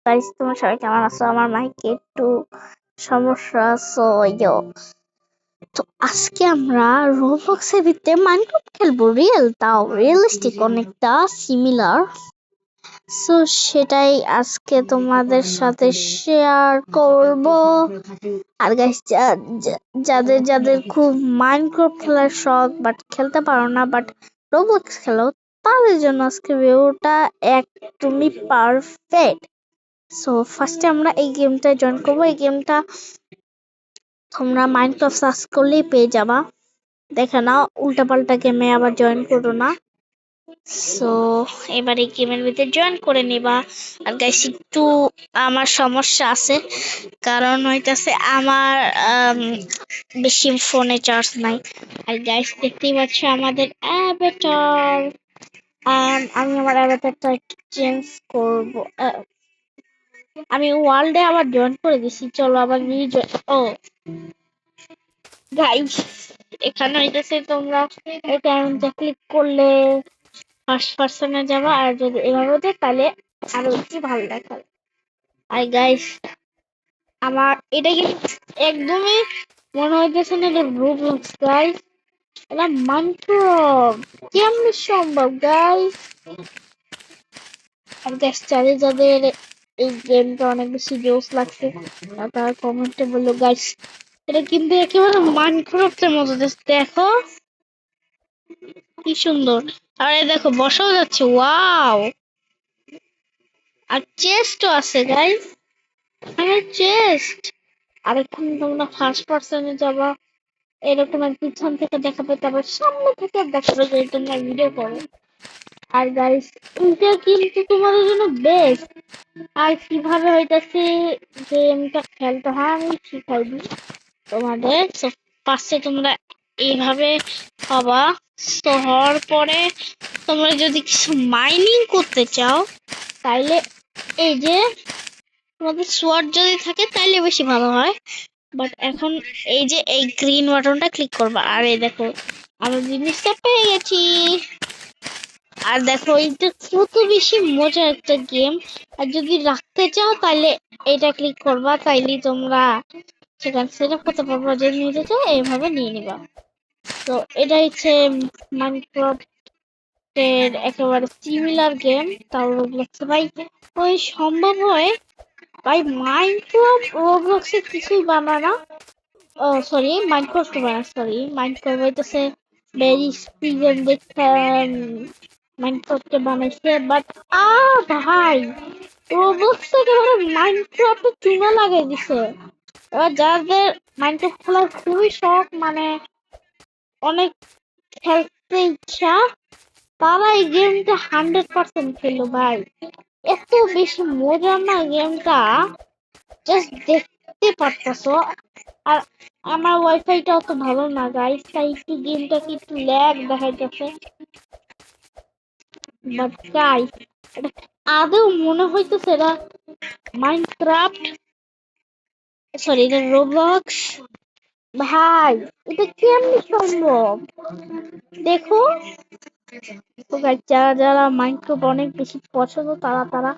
Guys তোমরা সবাই কেমন আছো? আমার মাইকে একটু সমস্যা সো তো আজকে আমরা রোবলক্সের ভিতরে মাইনক্রাফট খেলবো। তাও রিয়েলিস্টিক অনেকটা সিমিলার। সো সেটাই আজকে তোমাদের সাথে শেয়ার করব। আর গাইস যাদের যাদের খুব মাইনক্রাফট খেলার শখ বাট খেলতে পারো না, বাট রোবলক্স খেলো, তাদের জন্য আজকে ভিডিওটা একদমই পারফেক্ট। সো ফার্স্টে আমরা এই গেমটা জয়েন করবো। এই গেমটা তোমরা মাইনক্রাফট সার্চ করলেই পেয়ে যাবা। দেখে নাও, উল্টাপাল্টা গেমে আবার জয়েন করো না। সো এবার এই গেমের ভিতরে জয়েন করে নিবা। আর গাইস একটু আমার সমস্যা আছে, কারণ হইতাছে আমার বেশি ফোনে চার্জ নাই। আর গাইস দেখতেই পাচ্ছ আমাদের অ্যাভাটার। আমি আমার অ্যাভাটারটা চেঞ্জ করব। আমি ওয়ার্ল্ডে আবার জয়েন করে দিছি। চলো আবার ও গাইস, এখানে হইতেছে তোমরা এটা ক্লিক করলে ফার্স্ট পার্সনে যাবা, আর যদি এভাবে ওঠে তাহলে আরো বেশি ভালো দেখাবে। আর গাইস আমার এটা কিন্তু একদমই মনে হইতেছে না এটা রোবলক্স গাইস, এটা মাইনক্রাফট। কেমনে সম্ভব গাইস? আর গাইস যাদের যাদের এই গেমটা অনেক বেশি জোস লাগছে তারা কমেন্টে বললো গাইস এটা কিন্তু একেবারে মাইনক্রাফটের মতো দেখো কি সুন্দর। আর এই দেখো বসাও যাচ্ছে, ওয়াও। আর চেস্টও আছে গাইস, আমার চেস্ট। আর এখানে তোমরা ফার্স্ট পার্সনে যাবা, এরকম এক পিছন থেকে দেখাবে, তারপর সামনে থেকে দেখাবে যে তোমরা ভিডিও করো। আর গাইস এটা কিন্তু তোমাদের জন্য বেস্ট। আর কিভাবে হইতাছে গেমটা খেলতে হয় আমি শিখাই দিই তোমাদের। ফার্স্টে তোমরা এইভাবে হবা। তো হওয়ার পরে তোমরা যদি কিছু মাইনিং করতে চাও তাইলে এই যে তোমাদের সোয়ার্ড যদি থাকে তাইলে বেশি ভালো হয়। বাট এখন এই যে এই গ্রিন বাটনটা ক্লিক করবা, আর এই দেখো আমরা জিনিসটা পেয়ে গেছি। আর দেখো এটা কত বেশি মজার একটা গেম। আর যদি রাখতে চাও তাহলে এটা ক্লিক করবা, তাইলে তোমরা সেখান সেটা করতে পারবা, যে নিতে চাও এইভাবে নিয়ে নিবা। তো এটা হচ্ছে মাইনক্রাফট এর একেবারে সিমিলার গেম, তাও রোবলক্সে ভাই ওই সম্ভব হয় ভাই। মাইনক্রাফট রোবলক্সে কিছুই বানায় না। ও সরি, মাইনক্রাফট বানায়, সরি মাইনক্রাফট হইতেছে ভেরি স্পিডেন দেখতে মাইনক্রাফটে বানাইছে, বাট ভাই রোবলক্স একেবারে মাইনক্রাফটে চুনা লাগাই দিছে। এবার যাদের মাইনক্রাফট খেলার খুবই শখ, মানে অনেক খেলতে ইচ্ছা, তারা এই গেমটা 100% খেলো ভাই। এত বেশি মজার না গেমটা, জাস্ট দেখতে পারতেছো। আর আমার ওয়াইফাইটা অত ভালো না গাইস, তাই একটু গেমটাকে একটু ল্যাগ দেখাইতেছে। বাট গাইস আদৌ মনে হইতেছে এটা মাইনক্রাফট, সরি এটা রোবলক্স। ভাই এটা কেমনি সম্ভব দেখো। তো গাইস যারা যারা মাইনক্রাফট অনেক বেশি পছন্দ তারা তারা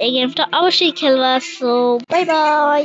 এই গেমটা অবশ্যই খেলবা। So bye bye.